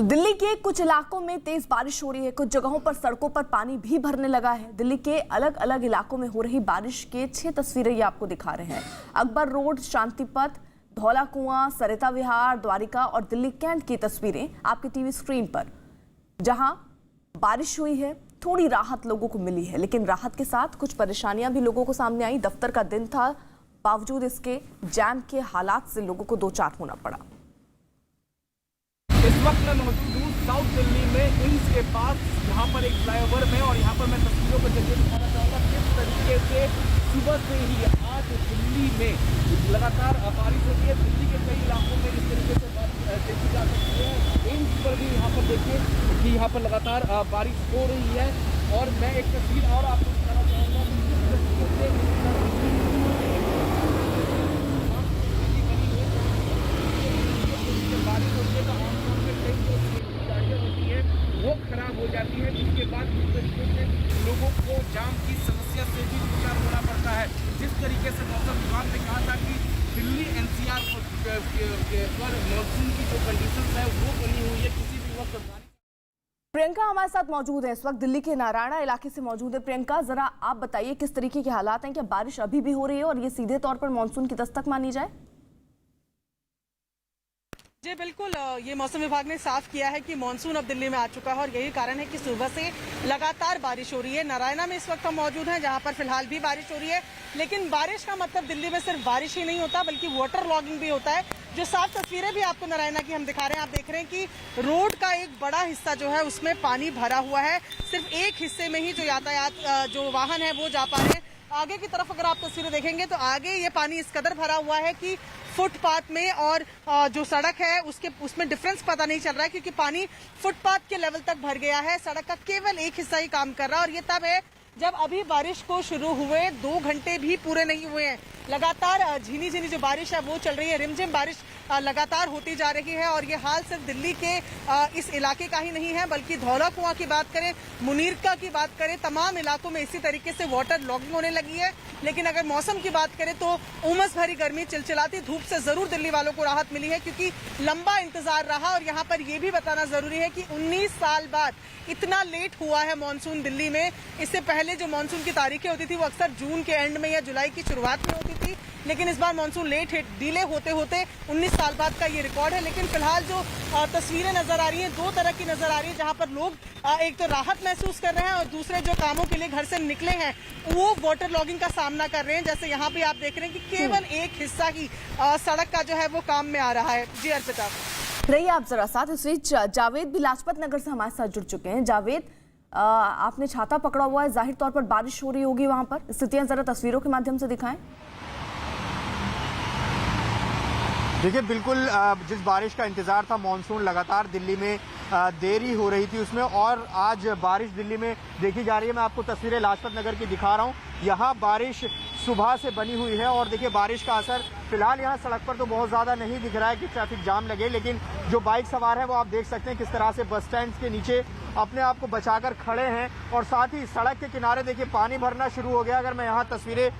तो दिल्ली के कुछ इलाकों में तेज बारिश हो रही है। कुछ जगहों पर सड़कों पर पानी भी भरने लगा है। दिल्ली के अलग अलग इलाकों में हो रही बारिश के 6 तस्वीरें ये आपको दिखा रहे हैं। अकबर रोड, शांति पथ, धौला कुआं, सरिता विहार, द्वारिका और दिल्ली कैंट की तस्वीरें आपकी टीवी स्क्रीन पर। जहां बारिश हुई है, थोड़ी राहत लोगों को मिली है, लेकिन राहत के साथ कुछ परेशानियां भी लोगों को सामने आई। दफ्तर का दिन था, बावजूद इसके जैम के हालात से लोगों को दो चार होना पड़ा। इस वक्त मैं मौजूद हूँ साउथ दिल्ली में एम्स के पास, यहाँ पर एक फ्लाईओवर में, और यहाँ पर मैं तस्वीरों के जरिए दिखाना चाहूँगा किस तरीके से सुबह से ही आज दिल्ली में लगातार बारिश होती है। दिल्ली के कई इलाकों में इस तरीके से बारिश देखी जा सकती है। एम्स पर भी यहाँ पर देखिए कि यहाँ पर लगातार बारिश हो रही है। और मैं एक तस्वीर और आपको दिखाना चाहूँगा बारिश होती है तो आमतौर पर कई जो गाड़ियाँ होती है वो खराब हो जाती है, जिसके बाद इस तरीके से लोगों को जाम की समस्या से भी गुजर होना पड़ता है। जिस तरीके से मौसम विभाग ने कहा था कि दिल्ली एनसीआर पर मॉनसून की जो कंडीशन है वो बनी हुई है, किसी भी वक्त बारिश। प्रियंका हमारे साथ मौजूद है, इस वक्त दिल्ली के नारायणा इलाके से मौजूद है। प्रियंका, जरा आप बताइए किस तरीके के हालात हैं, क्या बारिश अभी भी हो रही है और ये सीधे तौर पर मानसून की दस्तक मानी जाए? जी बिल्कुल, ये मौसम विभाग ने साफ किया है कि मानसून अब दिल्ली में आ चुका है और यही कारण है कि सुबह से लगातार बारिश हो रही है। नारायणा में इस वक्त हम मौजूद हैं, जहां पर फिलहाल भी बारिश हो रही है। लेकिन बारिश का मतलब दिल्ली में सिर्फ बारिश ही नहीं होता, बल्कि वाटर लॉगिंग भी होता है। जो साफ तस्वीरें भी आपको नारायणा की हम दिखा रहे हैं, आप देख रहे हैं कि रोड का एक बड़ा हिस्सा जो है उसमें पानी भरा हुआ है। सिर्फ एक हिस्से में ही जो यातायात जो वाहन है वो जा पा रहे हैं। आगे की तरफ अगर आप तस्वीरें देखेंगे तो आगे ये पानी इस कदर भरा हुआ है कि फुटपाथ में और जो सड़क है उसमें डिफरेंस पता नहीं चल रहा है, क्योंकि पानी फुटपाथ के लेवल तक भर गया है। सड़क का केवल एक हिस्सा ही काम कर रहा है और ये तब है जब अभी बारिश को शुरू हुए 2 घंटे भी पूरे नहीं हुए हैं। लगातार झीनी झीनी जो बारिश है वो चल रही है, रिमझिम बारिश लगातार होती जा रही है। और ये हाल सिर्फ दिल्ली के इस इलाके का ही नहीं है, बल्कि धौला कुआं की बात करें, मुनीरका की बात करें, तमाम इलाकों में इसी तरीके से वाटर लॉगिंग होने लगी है। लेकिन अगर मौसम की बात करें तो उमस भरी गर्मी, चिलचिलाती धूप से जरूर दिल्ली वालों को राहत मिली है, क्योंकि लंबा इंतजार रहा। और यहाँ पर यह भी बताना जरूरी है कि 19 साल बाद इतना लेट हुआ है मानसून दिल्ली में। इससे पहले जो मानसून की तारीखें होती थी वो अक्सर जून के एंड में या जुलाई की शुरुआत में होती थी, लेकिन इस बार मानसून लेट डिले होते होते 19 साल बाद का ये रिकॉर्ड है। लेकिन फिलहाल जो तस्वीरें नजर आ रही हैं, 2 तरह की नजर आ रही है, जहां पर लोग एक तो राहत महसूस कर रहे हैं और दूसरे जो कामों के लिए घर से निकले हैं वो वाटर लॉगिंग का सामना कर रहे हैं। जैसे यहाँ पे आप देख रहे हैं कि केवल एक हिस्सा ही सड़क का जो है वो काम में आ रहा है। जी अर्पिता, रहिए आप जरा साथ। इस बीच जावेद भी लाजपत नगर से हमारे साथ जुड़ चुके हैं। जावेद, आपने छाता पकड़ा हुआ है, जाहिर तौर पर बारिश हो रही होगी वहां पर, स्थितियां जरा तस्वीरों के माध्यम से दिखाएं। देखिए, बिल्कुल जिस बारिश का इंतजार था, मानसून लगातार दिल्ली में देरी हो रही थी उसमें, और आज बारिश दिल्ली में देखी जा रही है। मैं आपको तस्वीरें लाजपत नगर की दिखा रहा हूँ। यहाँ बारिश सुबह से बनी हुई है और देखिए बारिश का असर फिलहाल यहाँ सड़क पर तो बहुत ज़्यादा नहीं दिख रहा है कि ट्रैफिक जाम लगे, लेकिन जो बाइक सवार है वो आप देख सकते हैं किस तरह से बस स्टैंड के नीचे अपने आप को बचाकर खड़े हैं। और साथ ही सड़क के किनारे देखिए पानी भरना शुरू हो गया। अगर मैं यहाँ तस्वीरें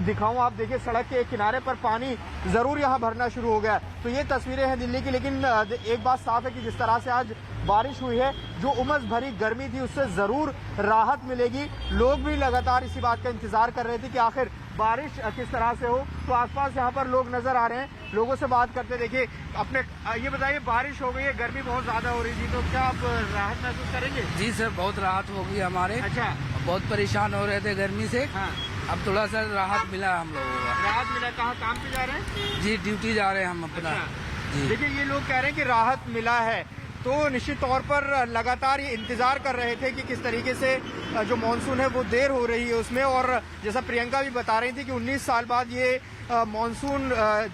दिखाऊं, आप देखिए सड़क के एक किनारे पर पानी जरूर यहाँ भरना शुरू हो गया। तो ये तस्वीरें हैं दिल्ली की। लेकिन एक बात साफ है कि जिस तरह से आज बारिश हुई है, जो उमस भरी गर्मी थी उससे जरूर राहत मिलेगी। लोग भी लगातार इसी बात का इंतजार कर रहे थे कि आखिर बारिश किस तरह से हो। तो आसपास यहाँ पर लोग नजर आ रहे हैं, लोगों से बात करते देखिए। अपने ये बताइए, बारिश हो गई है, गर्मी बहुत ज्यादा हो रही थी, तो क्या आप राहत महसूस करेंगे? जी सर, बहुत राहत हो गई हमारे। अच्छा, बहुत परेशान हो रहे थे गर्मी से। हाँ, अब थोड़ा सा राहत मिला हम लोगों को। राहत मिला। कहाँ काम पे जा रहे हैं? जी ड्यूटी जा रहे हैं हम अपना। अच्छा। देखिए, ये लोग कह रहे हैं कि राहत मिला है, तो निश्चित तौर पर लगातार ये इंतजार कर रहे थे कि किस तरीके से जो मानसून है वो देर हो रही है उसमें। और जैसा प्रियंका भी बता रही थी कि 19 साल बाद ये मानसून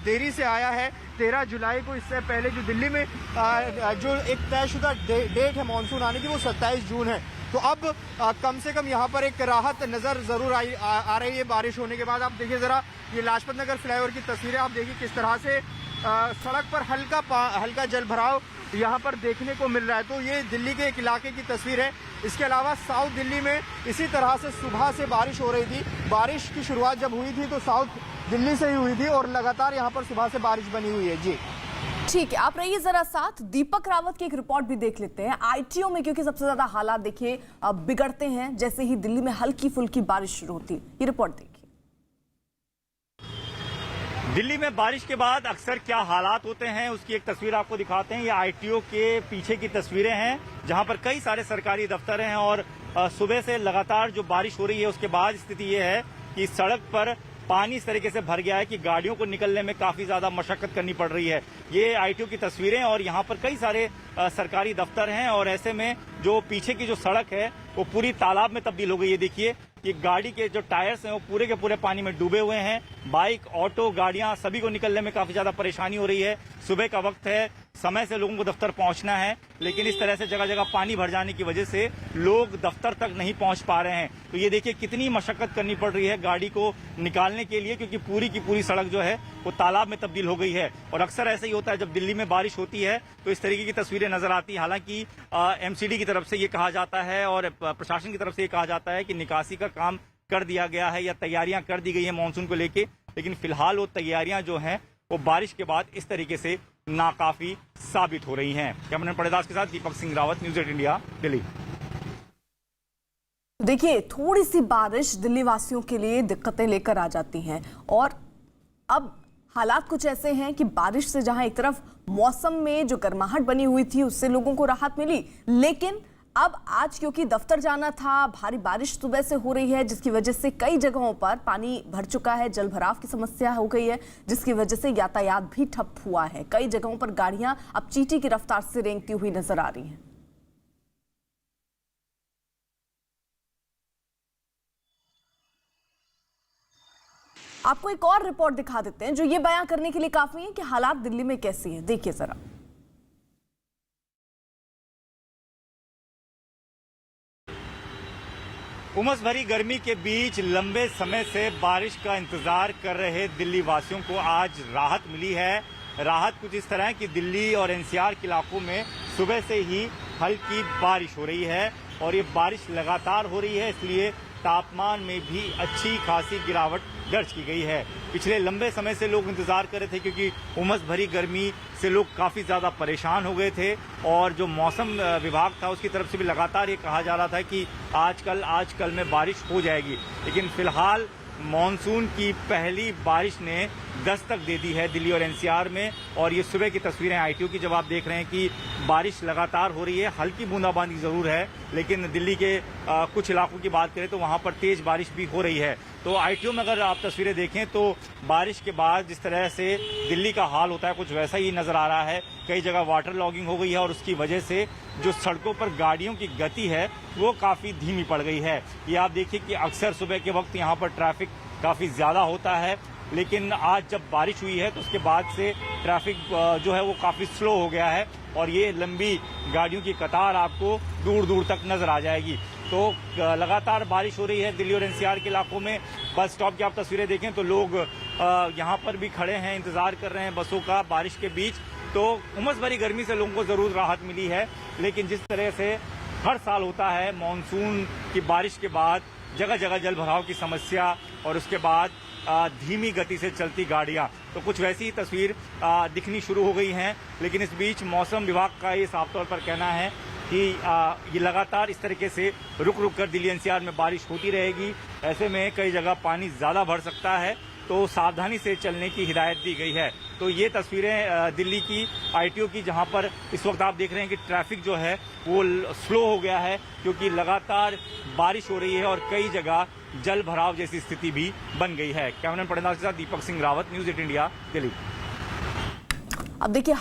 देरी से आया है। 13 जुलाई को, इससे पहले जो दिल्ली में जो एक तयशुदा डेट है मानसून आने की वो 27 जून है। तो अब कम से कम यहाँ पर एक राहत नजर जरूर आ रही है बारिश होने के बाद। आप देखिए जरा, ये लाजपत नगर फ्लाईओवर की तस्वीरें आप देखिए किस तरह से सड़क पर हल्का जल भराव यहाँ पर देखने को मिल रहा है। तो ये दिल्ली के एक इलाके की तस्वीर है। इसके अलावा साउथ दिल्ली में इसी तरह से सुबह से बारिश हो रही थी। बारिश की शुरुआत जब हुई थी तो साउथ दिल्ली से ही हुई थी और लगातार यहाँ पर सुबह से बारिश बनी हुई है। जी ठीक है, आप रहिए जरा साथ। दीपक रावत की एक रिपोर्ट भी देख लेते हैं आईटीओ में, क्योंकि सबसे ज्यादा हालात देखिए बिगड़ते हैं जैसे ही दिल्ली में हल्की फुल्की बारिश शुरू होती है। ये रिपोर्ट देखिए। दिल्ली में बारिश के बाद अक्सर क्या हालात होते हैं उसकी एक तस्वीर आपको दिखाते हैं। ये आईटीओ के पीछे की तस्वीरें हैं जहां पर कई सारे सरकारी दफ्तर हैं और सुबह से लगातार जो बारिश हो रही है उसके बाद स्थिति ये है कि सड़क पर पानी इस तरीके से भर गया है कि गाड़ियों को निकलने में काफी ज्यादा मशक्कत करनी पड़ रही है। ये आईटीओ की तस्वीरें और यहाँ पर कई सारे सरकारी दफ्तर हैं और ऐसे में जो पीछे की जो सड़क है वो पूरी तालाब में तब्दील हो गई है। देखिए कि गाड़ी के जो टायर्स हैं वो पूरे के पूरे पानी में डूबे हुए हैं। बाइक, ऑटो, गाड़ियां सभी को निकलने में काफी ज्यादा परेशानी हो रही है। सुबह का वक्त है, समय से लोगों को दफ्तर पहुंचना है, लेकिन इस तरह से जगह जगह पानी भर जाने की वजह से लोग दफ्तर तक नहीं पहुंच पा रहे हैं। तो ये देखिए कितनी मशक्कत करनी पड़ रही है गाड़ी को निकालने के लिए, क्योंकि पूरी की पूरी सड़क जो है वो तालाब में तब्दील हो गई है। और अक्सर ऐसा ही होता है जब दिल्ली में बारिश होती है तो इस तरीके की तस्वीरें नजर आती है। हालांकि एमसीडी की तरफ से ये कहा जाता है और प्रशासन की तरफ से ये कहा जाता है कि निकासी का काम कर दिया गया है या तैयारियां कर दी गई है मानसून को लेके, लेकिन फिलहाल वो तैयारियां जो हैं वो बारिश के बाद इस तरीके से नाकाफी साबित हो रही हैं। कैमरामैन पड़ेदास के साथ दीपक सिंह रावत, न्यूज़ 8 इंडिया, दिल्ली। देखिए थोड़ी सी बारिश दिल्ली वासियों के लिए दिक्कतें लेकर आ जाती हैं और अब हालात कुछ ऐसे हैं कि बारिश से जहां एक तरफ मौसम में जो गर्माहट बनी हुई थी उससे लोगों को राहत मिली, लेकिन अब आज क्योंकि दफ्तर जाना था, भारी बारिश सुबह से हो रही है जिसकी वजह से कई जगहों पर पानी भर चुका है, जल भराव की समस्या हो गई है जिसकी वजह से यातायात भी ठप हुआ है। कई जगहों पर गाड़ियां अब चींटी की रफ्तार से रेंगती हुई नजर आ रही हैं। आपको एक और रिपोर्ट दिखा देते हैं जो ये बयां करने के लिए काफी है कि हालात दिल्ली में कैसी है। देखिए जरा। उमस भरी गर्मी के बीच लंबे समय से बारिश का इंतजार कर रहे दिल्ली वासियों को आज राहत मिली है। राहत कुछ इस तरह है कि दिल्ली और एनसीआर के इलाकों में सुबह से ही हल्की बारिश हो रही है और ये बारिश लगातार हो रही है, इसलिए तापमान में भी अच्छी खासी गिरावट दर्ज की गई है। पिछले लंबे समय से लोग इंतजार कर रहे थे क्योंकि उमस भरी गर्मी से लोग काफ़ी ज़्यादा परेशान हो गए थे और जो मौसम विभाग था उसकी तरफ से भी लगातार ये कहा जा रहा था कि आजकल में बारिश हो जाएगी, लेकिन फिलहाल मॉनसून की पहली बारिश ने दस्तक दे दी है दिल्ली और एनसीआर में। और ये सुबह की तस्वीरें आईटीओ की जब आप देख रहे हैं कि बारिश लगातार हो रही है, हल्की बूंदाबांदी जरूर है, लेकिन दिल्ली के कुछ इलाकों की बात करें तो वहां पर तेज बारिश भी हो रही है। तो आईटीओ में अगर आप तस्वीरें देखें तो बारिश के बाद जिस तरह से दिल्ली का हाल होता है कुछ वैसा ही नजर आ रहा है। कई जगह वाटर लॉगिंग हो गई है और उसकी वजह से जो सड़कों पर गाड़ियों की गति है वो काफ़ी धीमी पड़ गई है। ये आप देखिए कि अक्सर सुबह के वक्त यहाँ पर ट्रैफिक काफ़ी ज़्यादा होता है, लेकिन आज जब बारिश हुई है तो उसके बाद से ट्रैफिक जो है वो काफ़ी स्लो हो गया है और ये लंबी गाड़ियों की कतार आपको दूर दूर तक नजर आ जाएगी। तो लगातार बारिश हो रही है दिल्ली और एनसीआर के इलाकों में। बस स्टॉप की आप तस्वीरें देखें तो लोग यहाँ पर भी खड़े हैं, इंतजार कर रहे हैं बसों का बारिश के बीच। तो उमस भरी गर्मी से लोगों को जरूर राहत मिली है, लेकिन जिस तरह से हर साल होता है मॉनसून की बारिश के बाद जगह जगह जल भराव की समस्या और उसके बाद धीमी गति से चलती गाड़ियां, तो कुछ वैसी ही तस्वीर दिखनी शुरू हो गई हैं। लेकिन इस बीच मौसम विभाग का ये साफ तौर पर कहना है कि ये लगातार इस तरीके से रुक रुक कर दिल्ली एनसीआर में बारिश होती रहेगी। ऐसे में कई जगह पानी ज़्यादा भर सकता है, तो सावधानी से चलने की हिदायत दी गई है। तो ये तस्वीरें दिल्ली की आईटीओ की, जहां पर इस वक्त आप देख रहे हैं कि ट्रैफिक जो है वो स्लो हो गया है क्योंकि लगातार बारिश हो रही है और कई जगह जल भराव जैसी स्थिति भी बन गई है। कैमरामैन पड़ेदास के साथ दीपक सिंह रावत, न्यूज़ 8 इंडिया, दिल्ली। अब देखिए